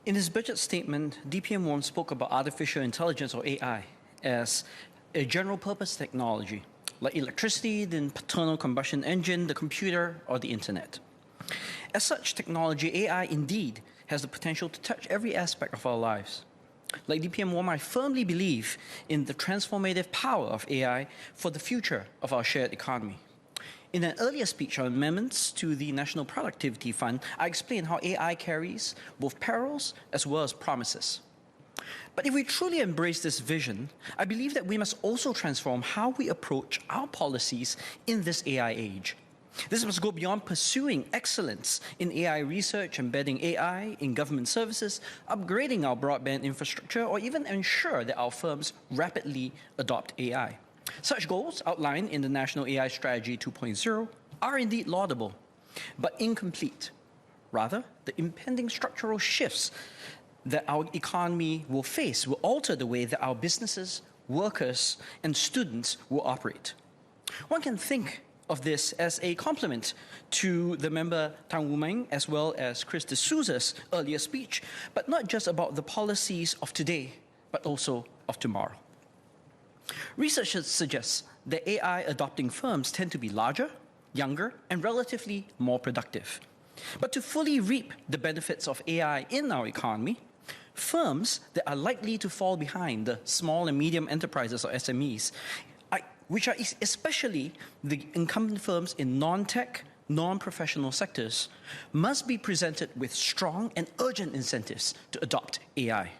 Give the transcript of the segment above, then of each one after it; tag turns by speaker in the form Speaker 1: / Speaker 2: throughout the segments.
Speaker 1: In his budget statement, DPM Wong spoke about artificial intelligence, or AI, as a general-purpose technology, like electricity, the internal combustion engine, the computer, or the internet. As such technology, AI indeed has the potential to touch every aspect of our lives. Like DPM Wong, I firmly believe in the transformative power of AI for the future of our shared economy. In an earlier speech on amendments to the National Productivity Fund, I explained how AI carries both perils as well as promises. But if we truly embrace this vision, I believe that we must also transform how we approach our policies in this AI age. This must go beyond pursuing excellence in AI research, embedding AI in government services, upgrading our broadband infrastructure, or even ensure that our firms rapidly adopt AI. Such goals outlined in the National AI Strategy 2.0 are indeed laudable, but incomplete. Rather, the impending structural shifts that our economy will face will alter the way that our businesses, workers, and students will operate. One can think of this as a complement to the member Tang Wu-meng as well as Chris D'Souza's earlier speech, but not just about the policies of today, but also of tomorrow. Research suggests that AI adopting firms tend to be larger, younger, and relatively more productive. But to fully reap the benefits of AI in our economy, firms that are likely to fall behind the small and medium enterprises, or SMEs, which are especially the incumbent firms in non-tech, non-professional sectors, must be presented with strong and urgent incentives to adopt AI.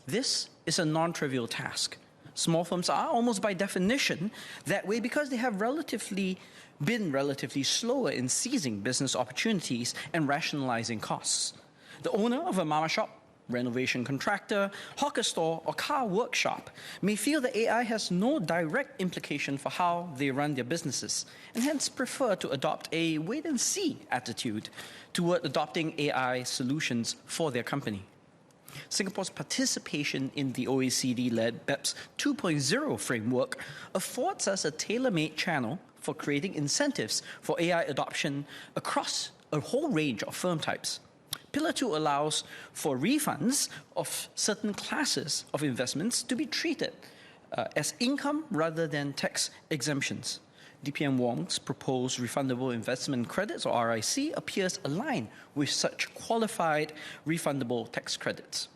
Speaker 1: This is a non-trivial task. Small firms are almost by definition that way because they have been relatively slower in seizing business opportunities and rationalizing costs. The owner of a mama shop, renovation contractor, hawker store, or car workshop may feel that AI has no direct implication for how they run their businesses, and hence prefer to adopt a wait-and-see attitude toward adopting AI solutions for their company. Singapore's participation in the OECD-led BEPS 2.0 framework affords us a tailor-made channel for creating incentives for AI adoption across a whole range of firm types. Pillar 2 allows for refunds of certain classes of investments to be treated as income rather than tax exemptions. DPM Wong's proposed refundable investment credits, or RIC, appears aligned with such qualified refundable tax credits.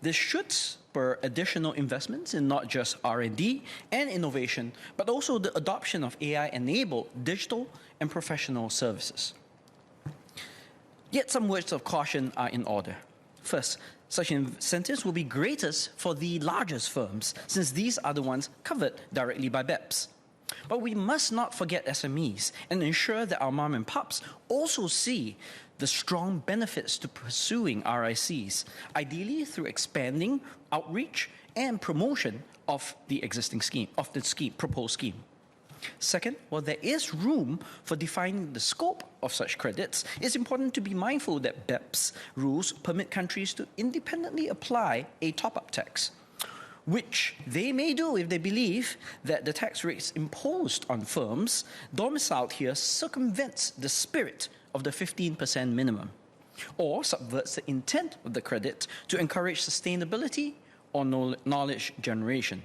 Speaker 1: This should spur additional investments in not just R&D and innovation, but also the adoption of AI-enabled digital and professional services. Yet some words of caution are in order. First, such incentives will be greatest for the largest firms, since these are the ones covered directly by BEPS. But we must not forget SMEs and ensure that our mom and pops also see the strong benefits to pursuing RICs, ideally through expanding outreach and promotion of the existing scheme, proposed scheme. Second, while there is room for defining the scope of such credits, it's important to be mindful that BEPS rules permit countries to independently apply a top-up tax, which they may do if they believe that the tax rates imposed on firms domiciled here circumvents the spirit of the 15% minimum, or subverts the intent of the credit to encourage sustainability or knowledge generation.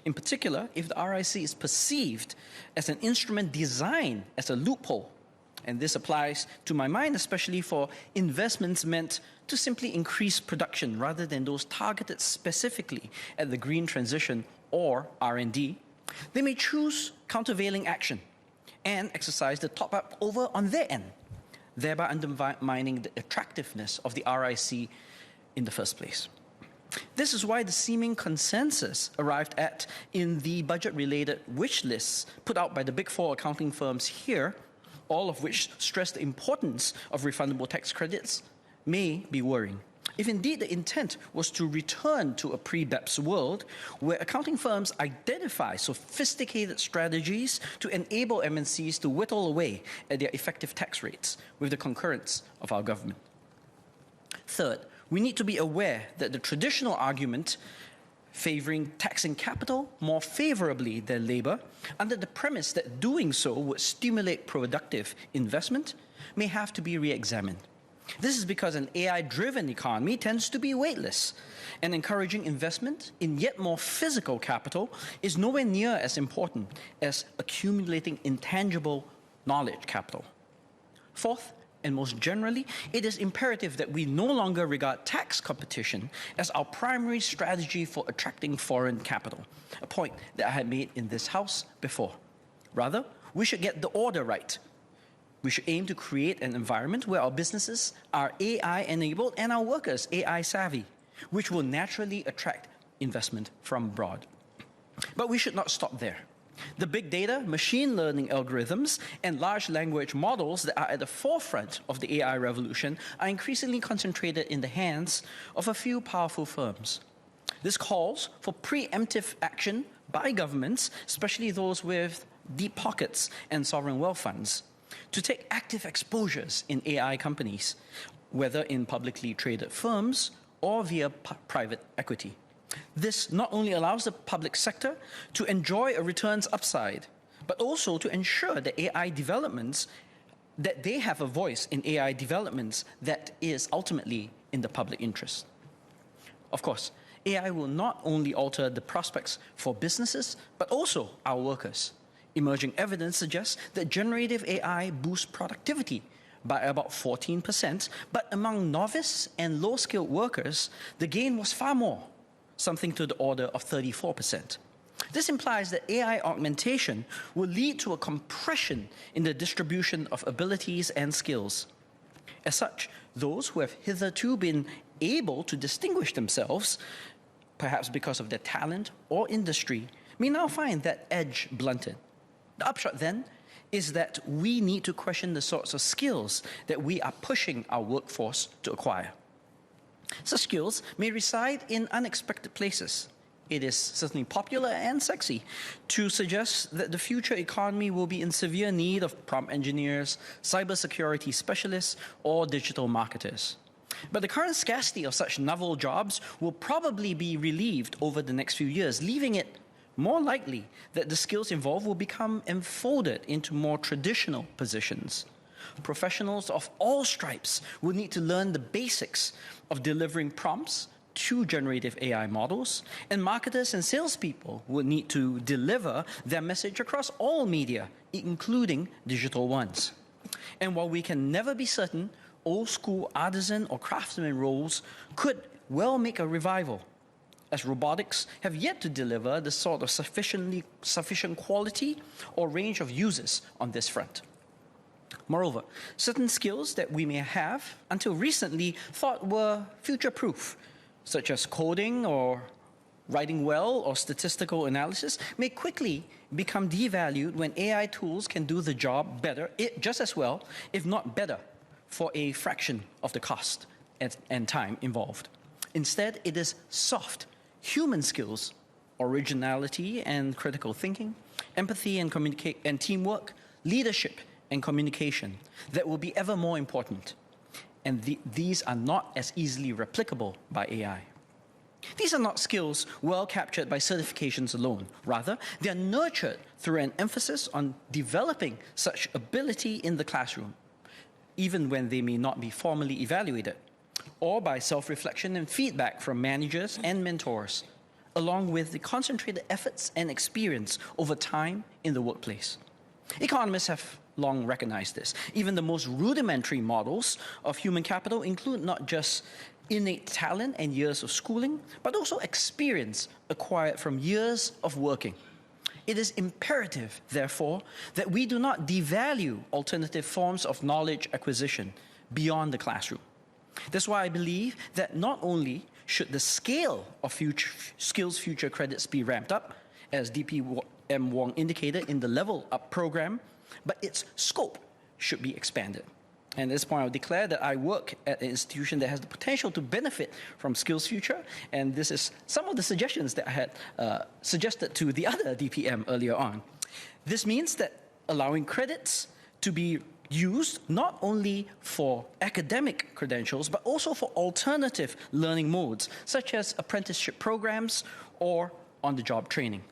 Speaker 1: In particular, if the RIC is perceived as an instrument designed as a loophole, and this applies to my mind especially for investments meant to simply increase production rather than those targeted specifically at the green transition or R&D, they may choose countervailing action and exercise the top-up over on their end, thereby undermining the attractiveness of the RIC in the first place. This is why the seeming consensus arrived at in the budget-related wish lists put out by the Big Four accounting firms here, all of which stress the importance of refundable tax credits, may be worrying. If indeed the intent was to return to a pre-BEPS world where accounting firms identify sophisticated strategies to enable MNCs to whittle away at their effective tax rates with the concurrence of our government. Third, we need to be aware that the traditional argument favoring taxing capital more favorably than labor, under the premise that doing so would stimulate productive investment, may have to be re-examined. This is because an AI-driven economy tends to be weightless, and encouraging investment in yet more physical capital is nowhere near as important as accumulating intangible knowledge capital. Fourth, and most generally, it is imperative that we no longer regard tax competition as our primary strategy for attracting foreign capital, a point that I had made in this House before. Rather, we should get the order right. We should aim to create an environment where our businesses are AI-enabled and our workers AI-savvy, which will naturally attract investment from abroad. But we should not stop there. The big data, machine learning algorithms, and large language models that are at the forefront of the AI revolution are increasingly concentrated in the hands of a few powerful firms. This calls for preemptive action by governments, especially those with deep pockets and sovereign wealth funds, to take active exposures in AI companies, whether in publicly traded firms or via private equity. This not only allows the public sector to enjoy a returns upside, but also to ensure that they have a voice in AI developments that is ultimately in the public interest. Of course, AI will not only alter the prospects for businesses, but also our workers. Emerging evidence suggests that generative AI boosts productivity by about 14%, but among novice and low-skilled workers, the gain was far more, something to the order of 34%. This implies that AI augmentation will lead to a compression in the distribution of abilities and skills. As such, those who have hitherto been able to distinguish themselves, perhaps because of their talent or industry, may now find that edge blunted. The upshot, then, is that we need to question the sorts of skills that we are pushing our workforce to acquire. Such skills may reside in unexpected places. It is certainly popular and sexy to suggest that the future economy will be in severe need of prompt engineers, cybersecurity specialists, or digital marketers. But the current scarcity of such novel jobs will probably be relieved over the next few years, leaving it more likely that the skills involved will become enfolded into more traditional positions. Professionals of all stripes will need to learn the basics of delivering prompts to generative AI models, and marketers and salespeople will need to deliver their message across all media, including digital ones. And while we can never be certain, old-school artisan or craftsman roles could well make a revival, as robotics have yet to deliver the sort of sufficient quality or range of uses on this front. Moreover, certain skills that we may have until recently thought were future-proof, such as coding or writing well or statistical analysis, may quickly become devalued when AI tools can do the job better, just as well, if not better, for a fraction of the cost and time involved. Instead, it is soft, human skills, originality and critical thinking, empathy and teamwork, leadership and communication that will be ever more important. And these are not as easily replicable by AI. These are not skills well captured by certifications alone. Rather, they are nurtured through an emphasis on developing such ability in the classroom, even when they may not be formally evaluated, or by self-reflection and feedback from managers and mentors, along with the concentrated efforts and experience over time in the workplace. Economists have long recognized this. Even the most rudimentary models of human capital include not just innate talent and years of schooling, but also experience acquired from years of working. It is imperative, therefore, that we do not devalue alternative forms of knowledge acquisition beyond the classroom. That's why I believe that not only should the scale of skills future credits be ramped up, as DPM Wong indicated in the Level Up program, but its scope should be expanded. And at this point, I'll declare that I work at an institution that has the potential to benefit from Skills Future, and this is some of the suggestions that I had suggested to the other DPM earlier on. This means that allowing credits to be used not only for academic credentials, but also for alternative learning modes, such as apprenticeship programs or on-the-job training.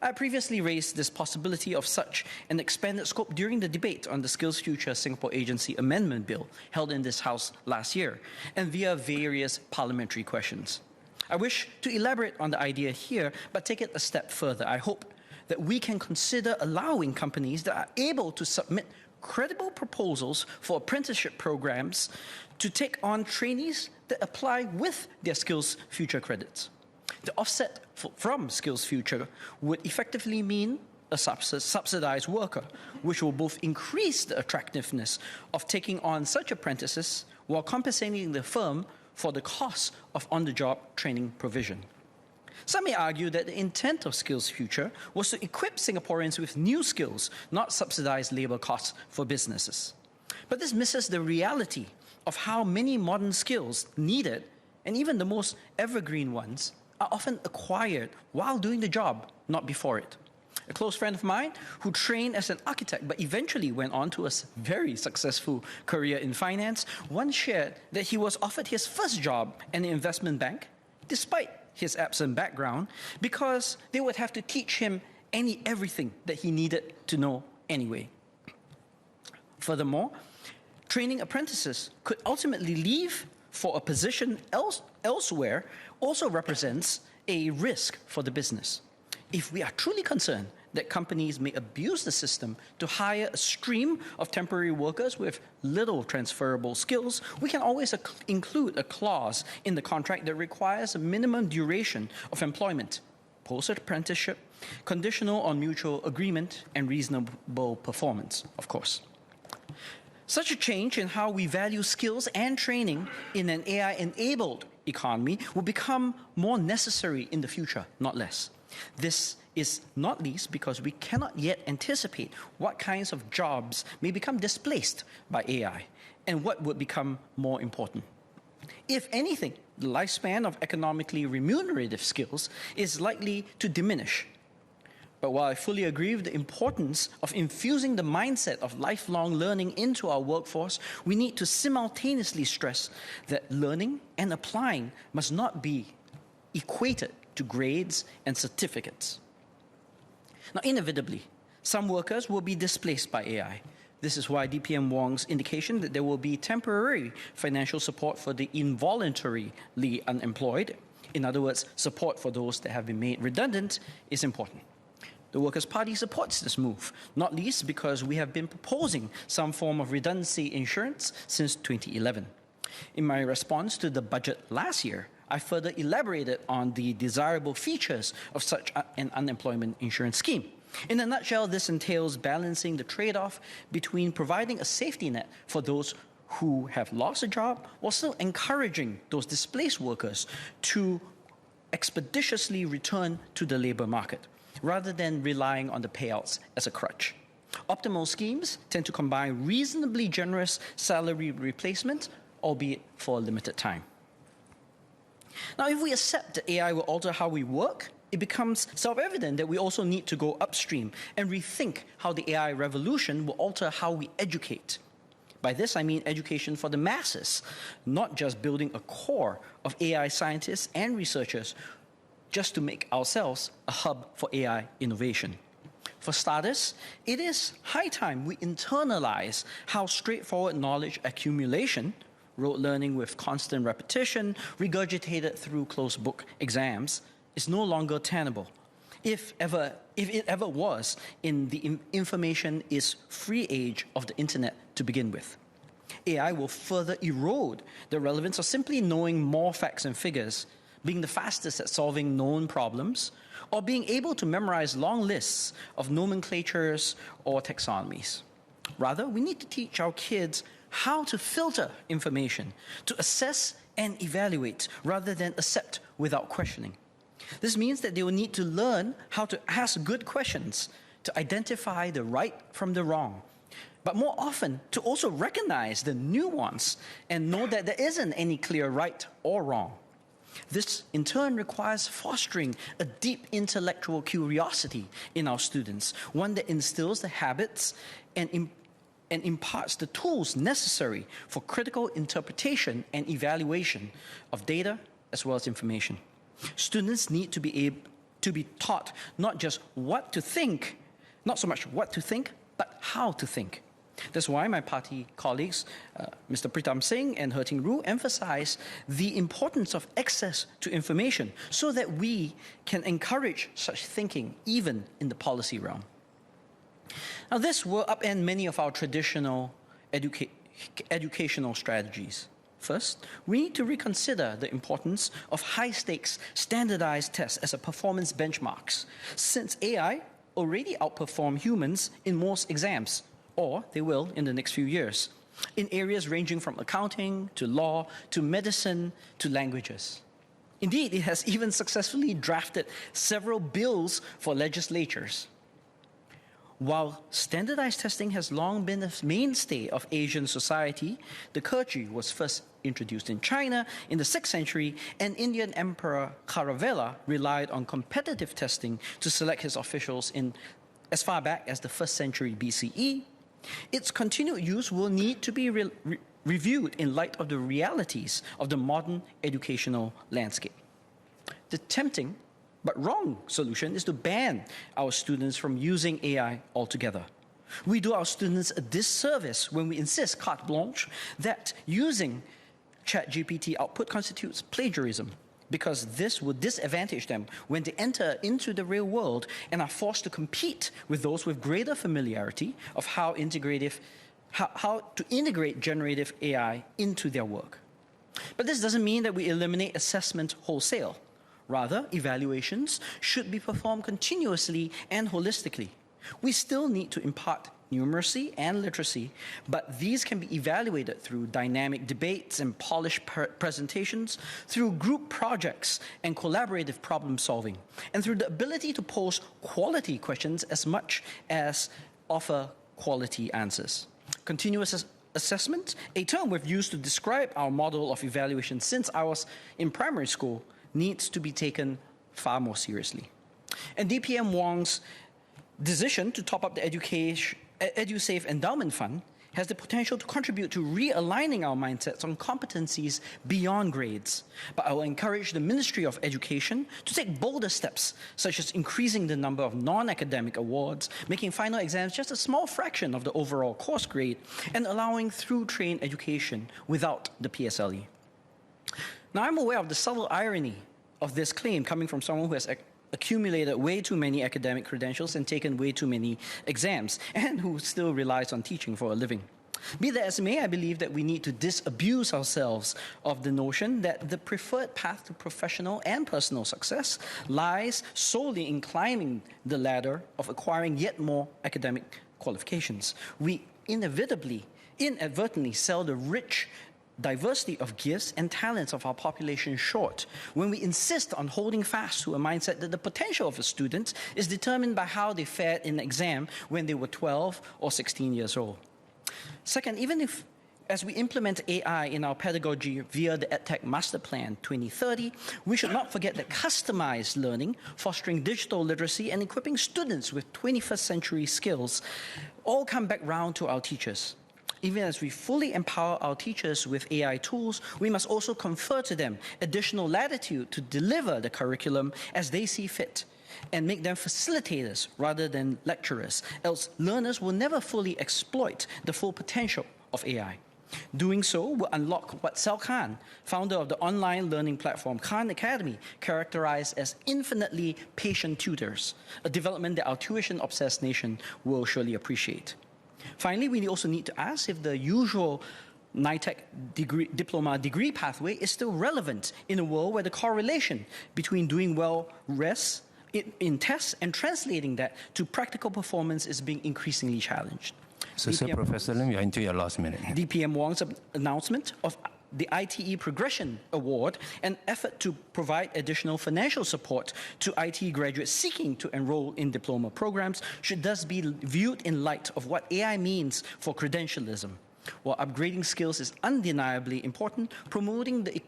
Speaker 1: I previously raised this possibility of such an expanded scope during the debate on the SkillsFuture Singapore Agency Amendment Bill held in this House last year and via various parliamentary questions. I wish to elaborate on the idea here, but take it a step further. I hope that we can consider allowing companies that are able to submit credible proposals for apprenticeship programs to take on trainees that apply with their SkillsFuture credits. The offset from SkillsFuture would effectively mean a subsidized worker, which will both increase the attractiveness of taking on such apprentices while compensating the firm for the cost of on-the-job training provision. Some may argue that the intent of SkillsFuture was to equip Singaporeans with new skills, not subsidize labor costs for businesses. But this misses the reality of how many modern skills needed, and even the most evergreen ones, are often acquired while doing the job, not before it. A close friend of mine who trained as an architect but eventually went on to a very successful career in finance once shared that he was offered his first job in an investment bank, despite his absent background, because they would have to teach him everything that he needed to know anyway. Furthermore, training apprentices could ultimately leave for a position elsewhere also represents a risk for the business. If we are truly concerned that companies may abuse the system to hire a stream of temporary workers with little transferable skills, we can always include a clause in the contract that requires a minimum duration of employment, post-apprenticeship, conditional on mutual agreement, and reasonable performance, of course. Such a change in how we value skills and training in an AI-enabled economy will become more necessary in the future, not less. This is not least because we cannot yet anticipate what kinds of jobs may become displaced by AI and what would become more important. If anything, the lifespan of economically remunerative skills is likely to diminish. But while I fully agree with the importance of infusing the mindset of lifelong learning into our workforce, we need to simultaneously stress that learning and applying must not be equated to grades and certificates. Now, inevitably, some workers will be displaced by AI. This is why DPM Wong's indication that there will be temporary financial support for the involuntarily unemployed, in other words, support for those that have been made redundant, is important. The Workers' Party supports this move, not least because we have been proposing some form of redundancy insurance since 2011. In my response to the budget last year, I further elaborated on the desirable features of such an unemployment insurance scheme. In a nutshell, this entails balancing the trade-off between providing a safety net for those who have lost a job while still encouraging those displaced workers to expeditiously return to the labor market, rather than relying on the payouts as a crutch. Optimal schemes tend to combine reasonably generous salary replacement, albeit for a limited time. Now, if we accept that AI will alter how we work, it becomes self-evident that we also need to go upstream and rethink how the AI revolution will alter how we educate. By this, I mean education for the masses, not just building a core of AI scientists and researchers just to make ourselves a hub for AI innovation. For starters, it is high time we internalize how straightforward knowledge accumulation, rote learning with constant repetition, regurgitated through closed book exams, is no longer tenable. If it ever was in the information is free age of the internet to begin with. AI will further erode the relevance of simply knowing more facts and figures, being the fastest at solving known problems, or being able to memorize long lists of nomenclatures or taxonomies. Rather, we need to teach our kids how to filter information, to assess and evaluate rather than accept without questioning. This means that they will need to learn how to ask good questions, to identify the right from the wrong, but more often to also recognize the nuance and know that there isn't any clear right or wrong. This, in turn, requires fostering a deep intellectual curiosity in our students, one that instills the habits and imparts the tools necessary for critical interpretation and evaluation of data as well as information. Students need to be able to be taught not just what to think, not so much what to think, but how to think. That's why my party colleagues, Mr. Pritam Singh and 𝐁𝐿 emphasize the importance of access to information so that we can encourage such thinking even in the policy realm. Now, this will upend many of our traditional educational strategies. First, we need to reconsider the importance of high-stakes standardized tests as a performance benchmarks, since AI already outperform humans in most exams, or they will in the next few years, in areas ranging from accounting to law to medicine to languages. Indeed, it has even successfully drafted several bills for legislatures. While standardized testing has long been a mainstay of Asian society, the 𝐃𝐿 was first introduced in China in the 6th century, and Indian Emperor Kharavela relied on competitive testing to select his officials in as far back as the 1st century BCE. Its continued use will need to be reviewed in light of the realities of the modern educational landscape. The tempting but wrong solution is to ban our students from using AI altogether. We do our students a disservice when we insist carte blanche that using ChatGPT output constitutes plagiarism, because this will disadvantage them when they enter into the real world and are forced to compete with those with greater familiarity of how to integrate generative AI into their work. But this doesn't mean that we eliminate assessment wholesale. Rather, evaluations should be performed continuously and holistically. We still need to impart numeracy and literacy, but these can be evaluated through dynamic debates and polished presentations, through group projects and collaborative problem solving, and through the ability to pose quality questions as much as offer quality answers. Continuous assessment, a term we've used to describe our model of evaluation since I was in primary school, needs to be taken far more seriously. And DPM Wong's decision to top up the EduSafe Endowment Fund has the potential to contribute to realigning our mindsets on competencies beyond grades. But I will encourage the Ministry of Education to take bolder steps, such as increasing the number of non-academic awards, making final exams just a small fraction of the overall course grade, and allowing through-train education without the PSLE. Now, I'm aware of the subtle irony of this claim coming from someone who has accumulated way too many academic credentials and taken way too many exams, and who still relies on teaching for a living. Be that as it may, I believe that we need to disabuse ourselves of the notion that the preferred path to professional and personal success lies solely in climbing the ladder of acquiring yet more academic qualifications. We inadvertently sell the rich diversity of gifts and talents of our population short when we insist on holding fast to a mindset that the potential of a student is determined by how they fared in an exam when they were 12 or 16 years old. Second, even if as we implement AI in our pedagogy via the EdTech Master Plan 2030, we should not forget that customized learning, fostering digital literacy, and equipping students with 21st century skills all come back round to our teachers. Even as we fully empower our teachers with AI tools, we must also confer to them additional latitude to deliver the curriculum as they see fit, and make them facilitators rather than lecturers, else learners will never fully exploit the full potential of AI. Doing so will unlock what 𝐁𝐿_𝐿, founder of the online learning platform Khan Academy, characterized as infinitely patient tutors, a development that our tuition-obsessed nation will surely appreciate. Finally, we also need to ask if the usual NITEC diploma degree pathway is still relevant in a world where the correlation between doing well rests in tests and translating that to practical performance is being increasingly challenged.
Speaker 2: So, Professor Lim, you're into your last minute.
Speaker 1: DPM Wong's announcement of the ITE Progression Award, an effort to provide additional financial support to IT graduates seeking to enroll in diploma programs, should thus be viewed in light of what AI means for credentialism. While upgrading skills is undeniably important, promoting the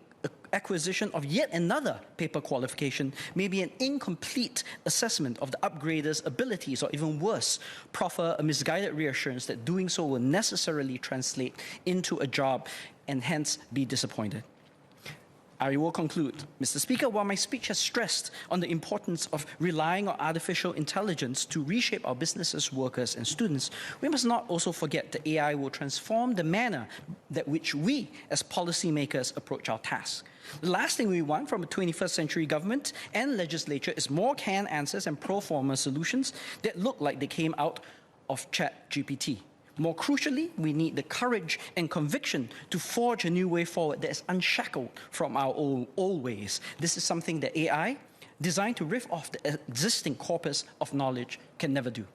Speaker 1: acquisition of yet another paper qualification may be an incomplete assessment of the upgrader's abilities, or even worse, proffer a misguided reassurance that doing so will necessarily translate into a job and hence be disappointed. I will conclude. Mr. Speaker, while my speech has stressed on the importance of relying on artificial intelligence to reshape our businesses, workers, and students, we must not also forget that AI will transform the manner that which we, as policymakers, approach our task. The last thing we want from a 21st century government and legislature is more canned answers and pro forma solutions that look like they came out of ChatGPT. More crucially, we need the courage and conviction to forge a new way forward that is unshackled from our old ways. This is something that AI, designed to riff off the existing corpus of knowledge, can never do.